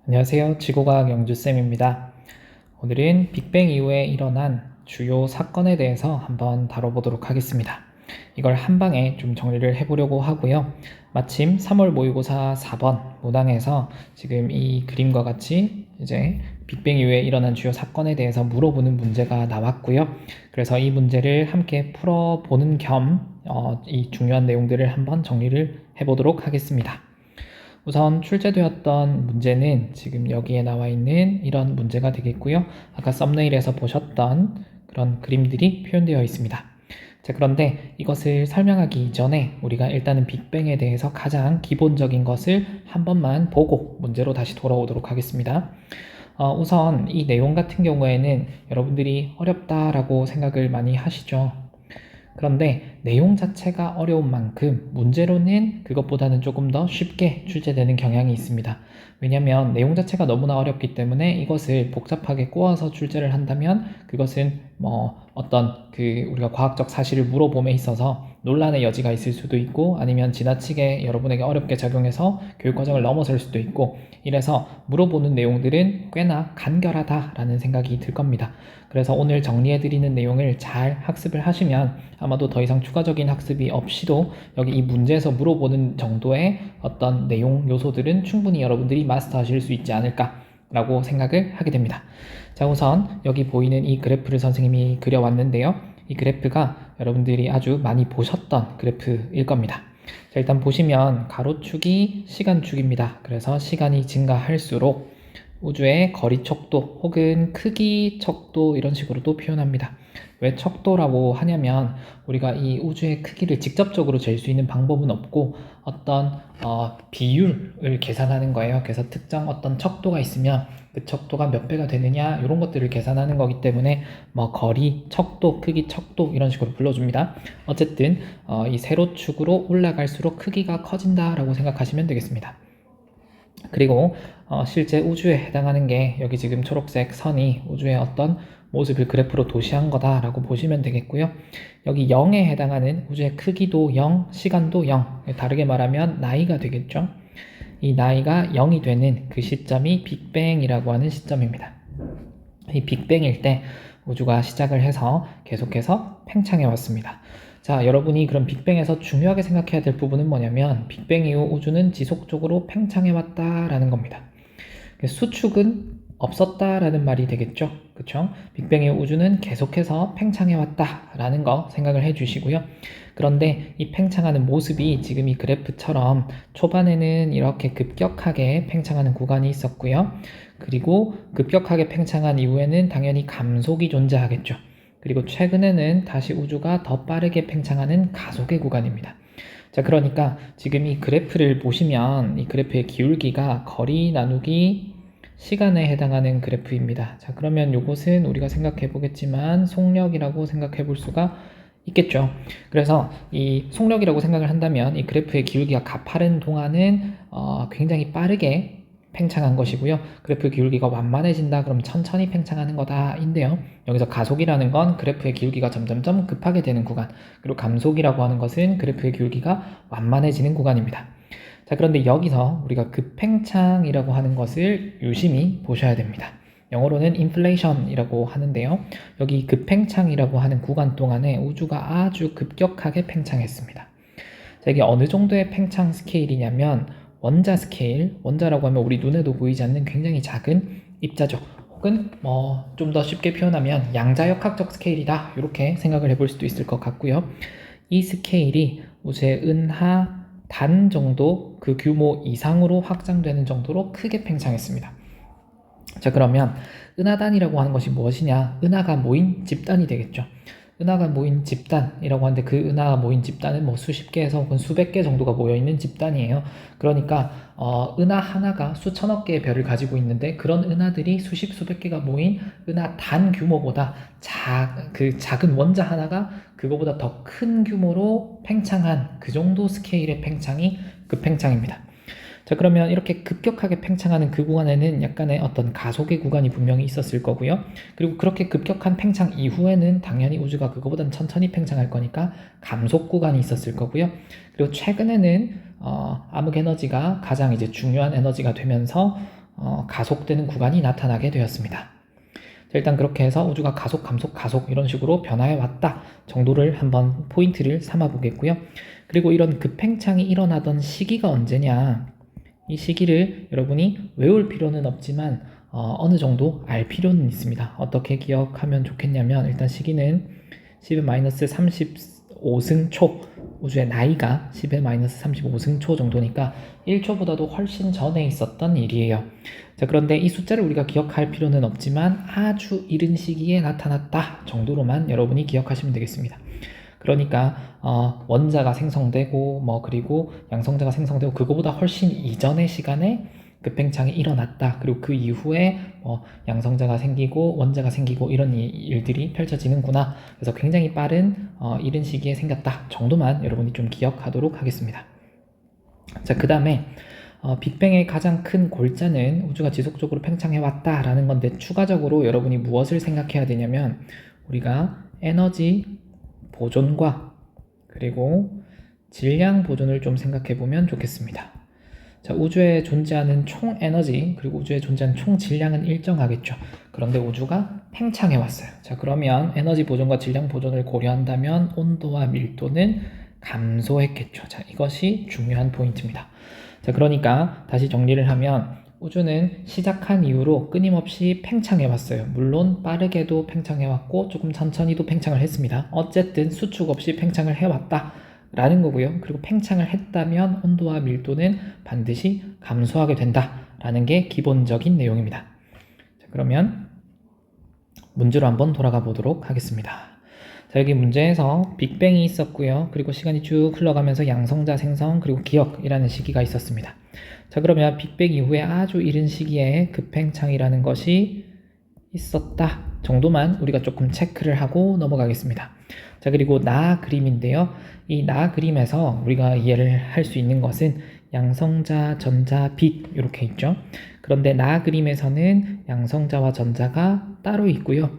안녕하세요. 지구과학 영주쌤입니다. 오늘은 빅뱅 이후에 일어난 주요 사건에 대해서 한번 다뤄보도록 하겠습니다. 이걸 한 방에 좀 정리를 해보려고 하고요. 마침 3월 모의고사 4번 문항에서 지금 이 그림과 같이 이제 빅뱅 이후에 일어난 주요 사건에 대해서 물어보는 문제가 나왔고요. 그래서 이 문제를 함께 풀어보는 겸 이 중요한 내용들을 한번 정리를 해보도록 하겠습니다. 우선 출제되었던 문제는 지금 여기에 나와 있는 이런 문제가 되겠고요. 아까 썸네일에서 보셨던 그런 그림들이 표현되어 있습니다. 자, 그런데 이것을 설명하기 이전에 우리가 일단은 빅뱅에 대해서 가장 기본적인 것을 한 번만 보고 문제로 다시 돌아오도록 하겠습니다. 우선 이 내용 같은 경우에는 여러분들이 어렵다라고 생각을 많이 하시죠. 그런데 내용 자체가 어려운 만큼 문제로는 그것보다는 조금 더 쉽게 출제되는 경향이 있습니다. 왜냐하면 내용 자체가 너무나 어렵기 때문에 이것을 복잡하게 꼬아서 출제를 한다면 그것은 어떤 우리가 과학적 사실을 물어봄에 있어서 논란의 여지가 있을 수도 있고 아니면 지나치게 여러분에게 어렵게 작용해서 교육과정을 넘어설 수도 있고 이래서 물어보는 내용들은 꽤나 간결하다라는 생각이 들 겁니다. 그래서 오늘 정리해드리는 내용을 잘 학습을 하시면 아마도 더 이상 추가적인 학습이 없이도 여기 이 문제에서 물어보는 정도의 어떤 내용 요소들은 충분히 여러분들이 마스터하실 수 있지 않을까 라고 생각을 하게 됩니다. 자, 우선 여기 보이는 이 그래프를 선생님이 그려왔는데요. 이 그래프가 여러분들이 아주 많이 보셨던 그래프일 겁니다. 자, 일단 보시면 가로축이 시간축입니다. 그래서 시간이 증가할수록 우주의 거리 척도 혹은 크기 척도 이런 식으로도 표현합니다. 왜 척도라고 하냐면 우리가 이 우주의 크기를 직접적으로 잴 수 있는 방법은 없고 어떤 비율을 계산하는 거예요. 그래서 특정 어떤 척도가 있으면 그 척도가 몇 배가 되느냐 이런 것들을 계산하는 거기 때문에 거리, 척도, 크기, 척도 이런 식으로 불러줍니다. 어쨌든 이 세로축으로 올라갈수록 크기가 커진다라고 생각하시면 되겠습니다. 그리고 실제 우주에 해당하는 게 여기 지금 초록색 선이 우주의 어떤 모습을 그래프로 도시한 거다라고 보시면 되겠고요. 여기 0에 해당하는 우주의 크기도 0, 시간도 0. 다르게 말하면 나이가 되겠죠. 이 나이가 0이 되는 그 시점이 빅뱅이라고 하는 시점입니다. 이 빅뱅일 때 우주가 시작을 해서 계속해서 팽창해 왔습니다. 자, 여러분이 그럼 빅뱅에서 중요하게 생각해야 될 부분은 뭐냐면 빅뱅 이후 우주는 지속적으로 팽창해 왔다라는 겁니다. 수축은 없었다라는 말이 되겠죠. 그쵸? 빅뱅 이후 우주는 계속해서 팽창해 왔다라는 거 생각을 해 주시고요. 그런데 이 팽창하는 모습이 지금 이 그래프처럼 초반에는 이렇게 급격하게 팽창하는 구간이 있었고요. 그리고 급격하게 팽창한 이후에는 당연히 감속이 존재하겠죠. 그리고 최근에는 다시 우주가 더 빠르게 팽창하는 가속의 구간입니다. 자, 그러니까 지금 이 그래프를 보시면 이 그래프의 기울기가 거리 나누기 시간에 해당하는 그래프입니다. 자, 그러면 이것은 우리가 생각해 보겠지만 속력이라고 생각해 볼 수가 있겠죠. 그래서 이 속력이라고 생각을 한다면 이 그래프의 기울기가 가파른 동안은 굉장히 빠르게 팽창한 것이고요. 그래프 기울기가 완만해진다 그럼 천천히 팽창하는 거다인데요. 여기서 가속이라는 건 그래프의 기울기가 점점점 급하게 되는 구간, 그리고 감속이라고 하는 것은 그래프의 기울기가 완만해지는 구간입니다. 자, 그런데 여기서 우리가 급팽창이라고 하는 것을 유심히 보셔야 됩니다. 영어로는 인플레이션이라고 하는데요. 여기 급팽창이라고 하는 구간 동안에 우주가 아주 급격하게 팽창했습니다. 자, 이게 어느 정도의 팽창 스케일이냐면 원자 스케일, 원자라고 하면 우리 눈에도 보이지 않는 굉장히 작은 입자죠. 혹은 좀 더 쉽게 표현하면 양자역학적 스케일이다 이렇게 생각을 해볼 수도 있을 것 같고요. 이 스케일이 우주의 은하 단 정도 그 규모 이상으로 확장되는 정도로 크게 팽창했습니다. 자, 그러면 은하단이라고 하는 것이 무엇이냐? 은하가 모인 집단이 되겠죠. 은하가 모인 집단이라고 하는데 그 은하가 모인 집단은 수십 개에서 혹은 수백 개 정도가 모여있는 집단이에요. 그러니까 은하 하나가 수천억 개의 별을 가지고 있는데 그런 은하들이 수십 수백 개가 모인 은하단 규모보다 그 작은 원자 하나가 그거보다 더 큰 규모로 팽창한 그 정도 스케일의 팽창이 급팽창입니다. 자, 그러면 이렇게 급격하게 팽창하는 그 구간에는 약간의 어떤 가속의 구간이 분명히 있었을 거고요. 그리고 그렇게 급격한 팽창 이후에는 당연히 우주가 그거보다는 천천히 팽창할 거니까 감속 구간이 있었을 거고요. 그리고 최근에는 암흑 에너지가 가장 이제 중요한 에너지가 되면서 가속되는 구간이 나타나게 되었습니다. 자, 일단 그렇게 해서 우주가 가속, 감속, 가속 이런 식으로 변화해 왔다 정도를 한번 포인트를 삼아 보겠고요. 그리고 이런 급팽창이 일어나던 시기가 언제냐, 이 시기를 여러분이 외울 필요는 없지만 어느 정도 알 필요는 있습니다. 어떻게 기억하면 좋겠냐면, 일단 시기는 10-35승 초, 우주의 나이가 10-35승 초 정도니까 1초보다도 훨씬 전에 있었던 일이에요. 자, 그런데 이 숫자를 우리가 기억할 필요는 없지만 아주 이른 시기에 나타났다 정도로만 여러분이 기억하시면 되겠습니다. 그러니까 원자가 생성되고 그리고 양성자가 생성되고 그거보다 훨씬 이전의 시간에 급팽창이 일어났다. 그리고 그 이후에 양성자가 생기고 원자가 생기고 이런 일들이 펼쳐지는구나. 그래서 굉장히 빠른 이른 시기에 생겼다 정도만 여러분이 좀 기억하도록 하겠습니다. 자, 그 다음에 빅뱅의 가장 큰 골자는 우주가 지속적으로 팽창해 왔다라는 건데, 추가적으로 여러분이 무엇을 생각해야 되냐면, 우리가 에너지 보존과 그리고 질량 보존을 좀 생각해 보면 좋겠습니다. 자, 우주에 존재하는 총 에너지 그리고 우주에 존재하는 총 질량은 일정하겠죠. 그런데 우주가 팽창해 왔어요. 자, 그러면 에너지 보존과 질량 보존을 고려한다면 온도와 밀도는 감소했겠죠. 자, 이것이 중요한 포인트입니다. 자, 그러니까 다시 정리를 하면 우주는 시작한 이후로 끊임없이 팽창해 왔어요. 물론 빠르게도 팽창해 왔고 조금 천천히도 팽창을 했습니다. 어쨌든 수축 없이 팽창을 해왔다 라는 거고요. 그리고 팽창을 했다면 온도와 밀도는 반드시 감소하게 된다 라는 게 기본적인 내용입니다. 자, 그러면 문제로 한번 돌아가 보도록 하겠습니다. 자, 여기 문제에서 빅뱅이 있었고요. 그리고 시간이 쭉 흘러가면서 양성자 생성 그리고 기억이라는 시기가 있었습니다. 자, 그러면 빅뱅 이후에 아주 이른 시기에 급팽창이라는 것이 있었다 정도만 우리가 조금 체크를 하고 넘어가겠습니다. 자, 그리고 나 그림인데요. 이 나 그림에서 우리가 이해를 할 수 있는 것은 양성자, 전자, 빛 이렇게 있죠. 그런데 나 그림에서는 양성자와 전자가 따로 있고요.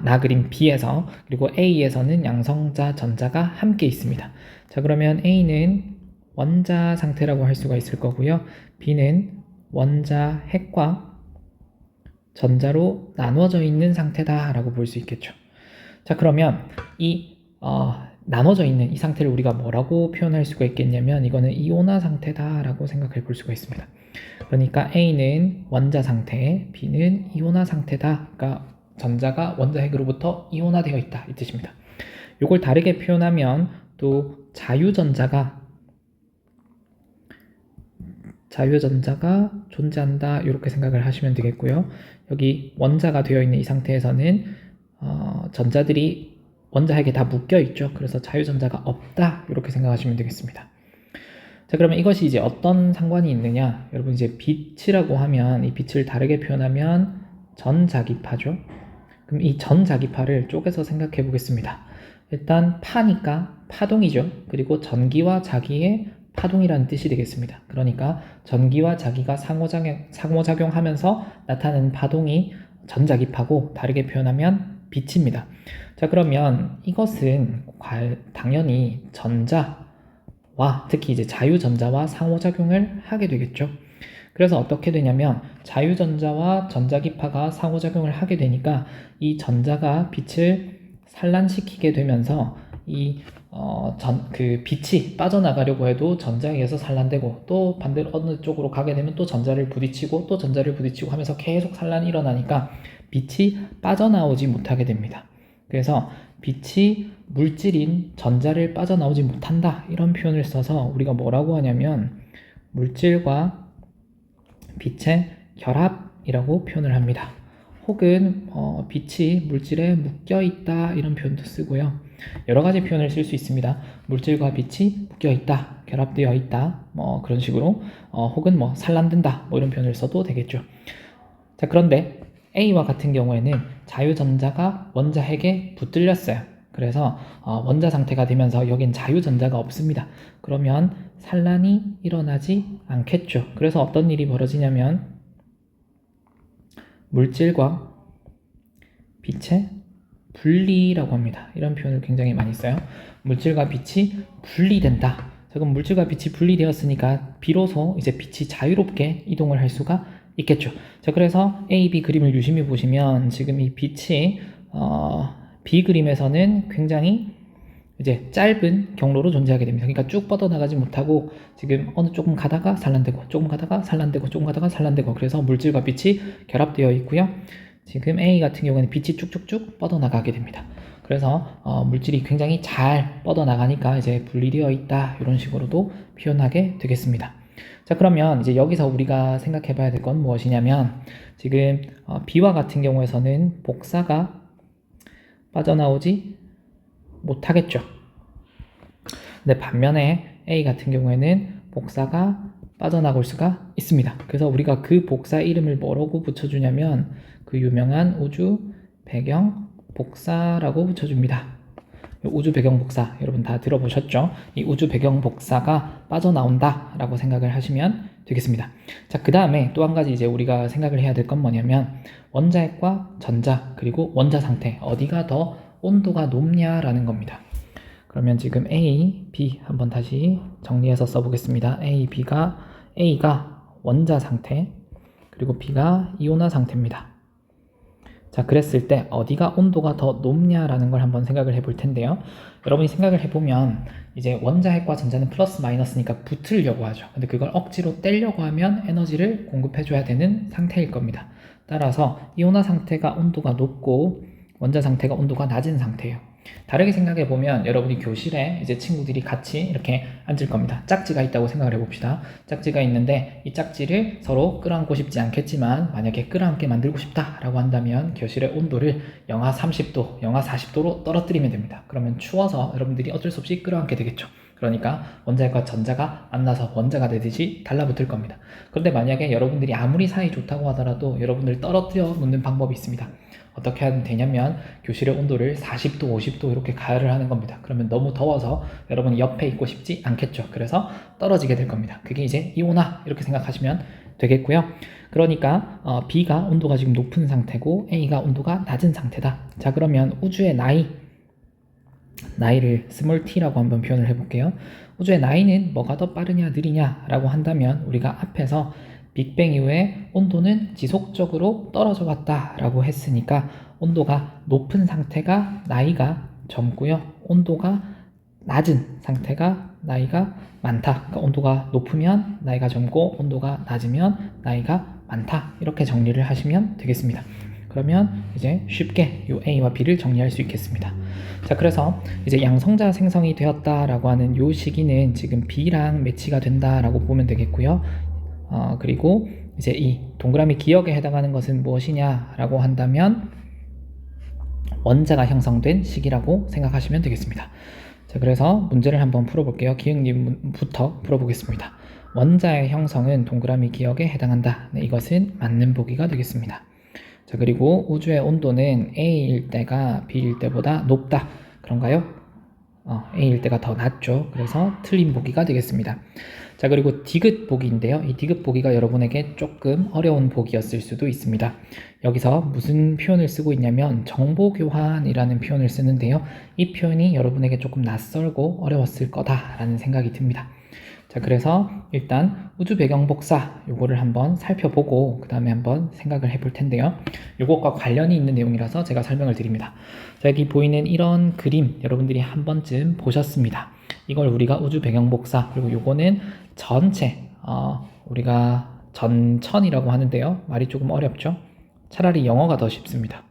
나 그림 B에서, 그리고 A에서는 양성자, 전자가 함께 있습니다. 자, 그러면 A는 원자 상태라고 할 수가 있을 거고요. B는 원자 핵과 전자로 나눠져 있는 상태다 라고 볼 수 있겠죠. 자, 그러면 이 나눠져 있는 이 상태를 우리가 뭐라고 표현할 수가 있겠냐면, 이거는 이온화 상태다 라고 생각해 볼 수가 있습니다. 그러니까 A는 원자 상태, B는 이온화 상태다. 그러니까 전자가 원자 핵으로부터 이온화되어 있다 이 뜻입니다. 이걸 다르게 표현하면 또 자유전자가 존재한다 이렇게 생각을 하시면 되겠고요. 여기 원자가 되어 있는 이 상태에서는 전자들이 원자 핵에 다 묶여 있죠. 그래서 자유전자가 없다 이렇게 생각하시면 되겠습니다. 자, 그러면 이것이 이제 어떤 상관이 있느냐, 여러분 이제 빛이라고 하면 이 빛을 다르게 표현하면 전자기파죠. 그럼 이 전자기파를 쪼개서 생각해 보겠습니다. 일단 파니까 파동이죠. 그리고 전기와 자기의 파동이라는 뜻이 되겠습니다. 그러니까 전기와 자기가 상호작용하면서 나타나는 파동이 전자기파고, 다르게 표현하면 빛입니다. 자, 그러면 이것은 당연히 전자와 특히 이제 자유전자와 상호작용을 하게 되겠죠. 그래서 어떻게 되냐면 자유전자와 전자기파가 상호작용을 하게 되니까 이 전자가 빛을 산란시키게 되면서 그 빛이 빠져나가려고 해도 전자에 의해서 산란되고, 또 반대로 어느 쪽으로 가게 되면 또 전자를 부딪히고 또 전자를 부딪히고 하면서 계속 산란이 일어나니까 빛이 빠져나오지 못하게 됩니다. 그래서 빛이 물질인 전자를 빠져나오지 못한다 이런 표현을 써서 우리가 뭐라고 하냐면 물질과 빛의 결합이라고 표현을 합니다. 혹은 빛이 물질에 묶여있다 이런 표현도 쓰고요. 여러 가지 표현을 쓸 수 있습니다. 물질과 빛이 묶여있다, 결합되어 있다, 그런 식으로 혹은 산란된다 이런 표현을 써도 되겠죠. 자, 그런데 A와 같은 경우에는 자유전자가 원자 핵에 붙들렸어요. 그래서 원자 상태가 되면서 여긴 자유전자가 없습니다. 그러면 산란이 일어나지 않겠죠. 그래서 어떤 일이 벌어지냐면 물질과 빛의 분리라고 합니다. 이런 표현을 굉장히 많이 써요. 물질과 빛이 분리된다. 자, 그럼 물질과 빛이 분리되었으니까 비로소 이제 빛이 자유롭게 이동을 할 수가 있겠죠. 자, 그래서 A, B 그림을 유심히 보시면 지금 이 빛이 B 그림에서는 굉장히 이제 짧은 경로로 존재하게 됩니다. 그러니까 쭉 뻗어나가지 못하고 지금 어느 조금 가다가 산란되고 조금 가다가 산란되고 조금 가다가 산란되고, 그래서 물질과 빛이 결합되어 있고요. 지금 A 같은 경우에는 빛이 쭉쭉쭉 뻗어나가게 됩니다. 그래서 물질이 굉장히 잘 뻗어나가니까 이제 분리되어 있다, 이런 식으로도 표현하게 되겠습니다. 자, 그러면 이제 여기서 우리가 생각해 봐야 될 건 무엇이냐면, 지금 B와 같은 경우에서는 복사가 빠져나오지 못하겠죠. 근데 반면에 A 같은 경우에는 복사가 빠져나올 수가 있습니다. 그래서 우리가 그 복사 이름을 뭐라고 붙여주냐면 그 유명한 우주 배경 복사라고 붙여줍니다. 우주 배경 복사 여러분 다 들어보셨죠? 이 우주 배경 복사가 빠져나온다 라고 생각을 하시면 되겠습니다. 자, 그 다음에 또 한 가지 이제 우리가 생각을 해야 될 건 뭐냐면, 원자핵과 전자 그리고 원자 상태 어디가 더 온도가 높냐라는 겁니다. 그러면 지금 A, B 한번 다시 정리해서 써보겠습니다. A가 원자 상태, 그리고 B가 이온화 상태입니다. 자, 그랬을 때 어디가 온도가 더 높냐라는 걸 한번 생각을 해볼 텐데요. 여러분이 생각을 해보면 이제 원자핵과 전자는 플러스 마이너스니까 붙으려고 하죠. 근데 그걸 억지로 떼려고 하면 에너지를 공급해줘야 되는 상태일 겁니다. 따라서 이온화 상태가 온도가 높고 원자 상태가 온도가 낮은 상태예요. 다르게 생각해 보면 여러분이 교실에 이제 친구들이 같이 이렇게 앉을 겁니다. 짝지가 있다고 생각을 해봅시다. 짝지가 있는데 이 짝지를 서로 끌어안고 싶지 않겠지만 만약에 끌어안게 만들고 싶다라고 한다면 교실의 온도를 영하 30도, 영하 40도로 떨어뜨리면 됩니다. 그러면 추워서 여러분들이 어쩔 수 없이 끌어안게 되겠죠. 그러니까 원자핵과 전자가 만나서 원자가 되듯이 달라붙을 겁니다. 그런데 만약에 여러분들이 아무리 사이 좋다고 하더라도 여러분들 떨어뜨려 놓는 방법이 있습니다. 어떻게 하면 되냐면 교실의 온도를 40도, 50도 이렇게 가열을 하는 겁니다. 그러면 너무 더워서 여러분이 옆에 있고 싶지 않겠죠. 그래서 떨어지게 될 겁니다. 그게 이제 이온화 이렇게 생각하시면 되겠고요. 그러니까 B가 온도가 지금 높은 상태고 A가 온도가 낮은 상태다. 자, 그러면 우주의 나이를 스몰 t라고 한번 표현을 해볼게요. 우주의 나이는 뭐가 더 빠르냐 느리냐 라고 한다면 우리가 앞에서 빅뱅 이후에 온도는 지속적으로 떨어져 왔다 라고 했으니까 온도가 높은 상태가 나이가 젊고요, 온도가 낮은 상태가 나이가 많다. 그러니까 온도가 높으면 나이가 젊고 온도가 낮으면 나이가 많다, 이렇게 정리를 하시면 되겠습니다. 그러면 이제 쉽게 이 A와 B를 정리할 수 있겠습니다. 자, 그래서 이제 양성자 생성이 되었다라고 하는 이 시기는 지금 B랑 매치가 된다라고 보면 되겠고요. 그리고 이제 이 동그라미 기억에 해당하는 것은 무엇이냐라고 한다면 원자가 형성된 시기라고 생각하시면 되겠습니다. 자, 그래서 문제를 한번 풀어볼게요. 기억님부터 풀어보겠습니다. 원자의 형성은 동그라미 기억에 해당한다. 네, 이것은 맞는 보기가 되겠습니다. 자, 그리고 우주의 온도는 A일 때가 B일 때보다 높다. 그런가요? A일 때가 더 낮죠. 그래서 틀린 보기가 되겠습니다. 자, 그리고 디귿 보기인데요. 이 디귿 보기가 여러분에게 조금 어려운 보기였을 수도 있습니다. 여기서 무슨 표현을 쓰고 있냐면 정보교환이라는 표현을 쓰는데요. 이 표현이 여러분에게 조금 낯설고 어려웠을 거다라는 생각이 듭니다. 자, 그래서 일단 우주 배경 복사 요거를 한번 살펴보고 그 다음에 한번 생각을 해볼 텐데요. 요것과 관련이 있는 내용이라서 제가 설명을 드립니다. 자, 여기 보이는 이런 그림 여러분들이 한 번쯤 보셨습니다. 이걸 우리가 우주 배경 복사, 그리고 요거는 전체 우리가 전천이라고 하는데요. 말이 조금 어렵죠? 차라리 영어가 더 쉽습니다.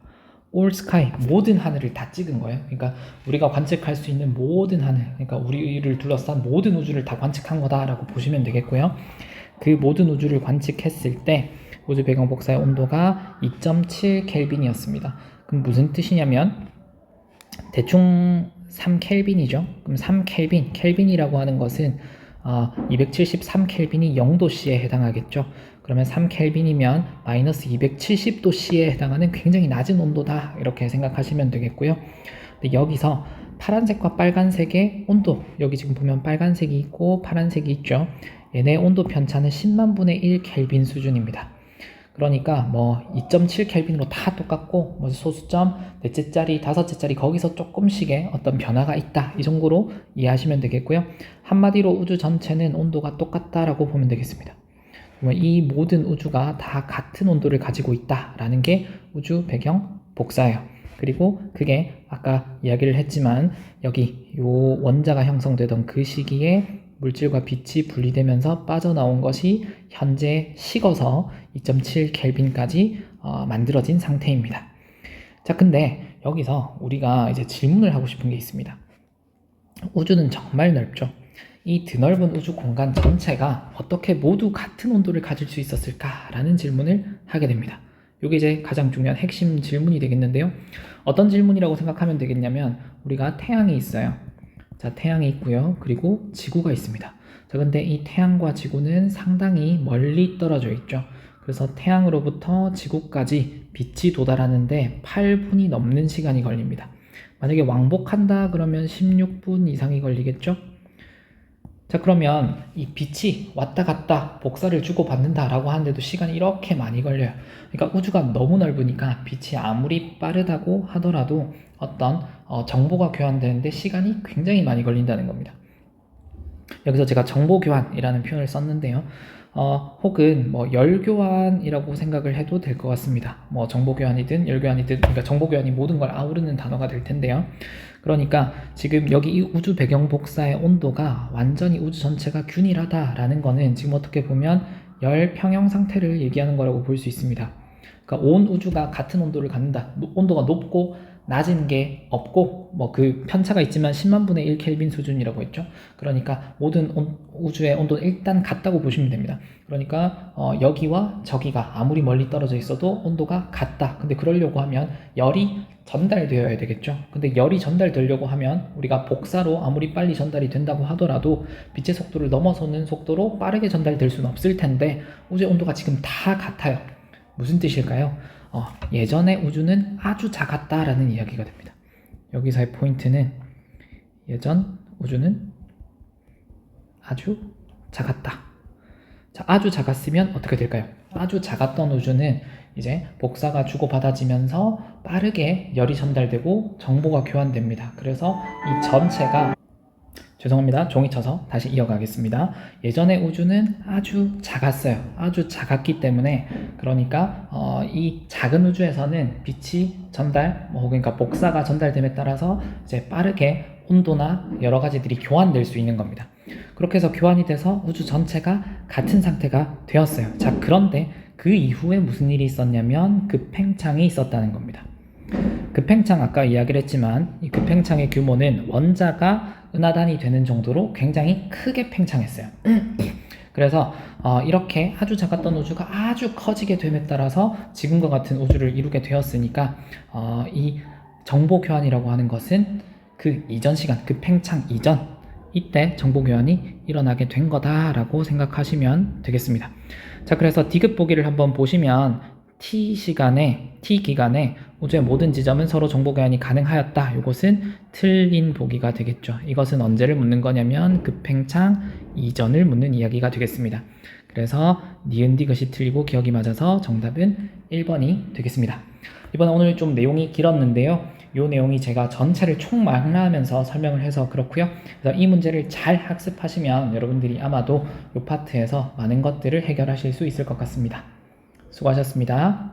All sky, 모든 하늘을 다 찍은 거예요. 그러니까 우리가 관측할 수 있는 모든 하늘, 그러니까 우리를 둘러싼 모든 우주를 다 관측한 거다라고 보시면 되겠고요. 그 모든 우주를 관측했을 때 우주 배경 복사의 온도가 2.7 켈빈이었습니다. 그럼 무슨 뜻이냐면 대충 3 켈빈이죠. 그럼 3 켈빈, 켈빈이라고 하는 것은 273 켈빈이 0도씨에 해당하겠죠. 그러면 3 켈빈이면 마이너스 270도씨에 해당하는 굉장히 낮은 온도다, 이렇게 생각하시면 되겠고요. 근데 여기서 파란색과 빨간색의 온도, 여기 지금 보면 빨간색이 있고 파란색이 있죠. 얘네 온도 편차는 10만 분의 1 켈빈 수준입니다. 그러니까 뭐 2.7 켈빈으로 다 똑같고 뭐 소수점 넷째짜리 다섯째짜리 거기서 조금씩의 어떤 변화가 있다, 이 정도로 이해하시면 되겠고요. 한마디로 우주 전체는 온도가 똑같다라고 보면 되겠습니다. 이 모든 우주가 다 같은 온도를 가지고 있다라는 게 우주 배경 복사예요. 그리고 그게 아까 이야기를 했지만 여기 요 원자가 형성되던 그 시기에 물질과 빛이 분리되면서 빠져나온 것이 현재 식어서 2.7 켈빈까지 만들어진 상태입니다. 자, 근데 여기서 우리가 이제 질문을 하고 싶은 게 있습니다. 우주는 정말 넓죠. 이 드넓은 우주 공간 전체가 어떻게 모두 같은 온도를 가질 수 있었을까라는 질문을 하게 됩니다. 이게 이제 가장 중요한 핵심 질문이 되겠는데요. 어떤 질문이라고 생각하면 되겠냐면, 우리가 태양이 있어요. 자, 태양이 있고요. 그리고 지구가 있습니다. 자, 근데 이 태양과 지구는 상당히 멀리 떨어져 있죠. 그래서 태양으로부터 지구까지 빛이 도달하는데 8분이 넘는 시간이 걸립니다. 만약에 왕복한다 그러면 16분 이상이 걸리겠죠? 자, 그러면 이 빛이 왔다 갔다 복사를 주고받는다 라고 하는데도 시간이 이렇게 많이 걸려요. 그러니까 우주가 너무 넓으니까 빛이 아무리 빠르다고 하더라도 어떤 정보가 교환되는데 시간이 굉장히 많이 걸린다는 겁니다. 여기서 제가 정보교환이라는 표현을 썼는데요. 혹은 뭐 열교환이라고 생각을 해도 될 것 같습니다. 뭐 정보교환이든 열교환이든, 그러니까 정보교환이 모든 걸 아우르는 단어가 될 텐데요. 그러니까 지금 여기 이 우주 배경 복사의 온도가 완전히 우주 전체가 균일하다라는 거는 지금 어떻게 보면 열 평형 상태를 얘기하는 거라고 볼 수 있습니다. 그러니까 온 우주가 같은 온도를 갖는다. 온도가 높고 낮은 게 없고 뭐 그 편차가 있지만 10만 분의 1 켈빈 수준이라고 했죠. 그러니까 모든 우주의 온도는 일단 같다고 보시면 됩니다. 그러니까 여기와 저기가 아무리 멀리 떨어져 있어도 온도가 같다. 근데 그러려고 하면 열이 전달되어야 되겠죠. 근데 열이 전달되려고 하면 우리가 복사로 아무리 빨리 전달이 된다고 하더라도 빛의 속도를 넘어서는 속도로 빠르게 전달될 수는 없을 텐데 우주의 온도가 지금 다 같아요. 무슨 뜻일까요? 예전의 우주는 아주 작았다라는 이야기가 됩니다. 여기서의 포인트는 예전 우주는 아주 작았다. 자, 아주 작았으면 어떻게 될까요? 아주 작았던 우주는 이제 복사가 주고받아지면서 빠르게 열이 전달되고 정보가 교환됩니다. 그래서 이 전체가, 죄송합니다. 종이 쳐서 다시 이어가겠습니다. 예전의 우주는 아주 작았어요. 아주 작았기 때문에, 그러니까 이 작은 우주에서는 빛이 전달, 그러니까 복사가 전달됨에 따라서 이제 빠르게 온도나 여러 가지들이 교환될 수 있는 겁니다. 그렇게 해서 교환이 돼서 우주 전체가 같은 상태가 되었어요. 자, 그런데 그 이후에 무슨 일이 있었냐면 급팽창이 있었다는 겁니다. 급팽창, 아까 이야기를 했지만 이 급팽창의 규모는 원자가 은하단이 되는 정도로 굉장히 크게 팽창했어요. 그래서 이렇게 아주 작았던 우주가 아주 커지게 됨에 따라서 지금과 같은 우주를 이루게 되었으니까 이 정보 교환이라고 하는 것은 그 이전 시간, 급팽창 이전, 이때 정보 교환이 일어나게 된 거다라고 생각하시면 되겠습니다. 자, 그래서 디귿 보기를 한번 보시면 T 기간에 우주의 모든 지점은 서로 정보 교환이 가능하였다. 이것은 틀린 보기가 되겠죠. 이것은 언제를 묻는 거냐면 급팽창 이전을 묻는 이야기가 되겠습니다. 그래서 니은 디귿이 틀리고 기억이 맞아서 정답은 1번이 되겠습니다. 이번에 오늘 좀 내용이 길었는데요. 이 내용이 제가 전체를 총망라하면서 설명을 해서 그렇고요. 그래서 이 문제를 잘 학습하시면 여러분들이 아마도 이 파트에서 많은 것들을 해결하실 수 있을 것 같습니다. 수고하셨습니다.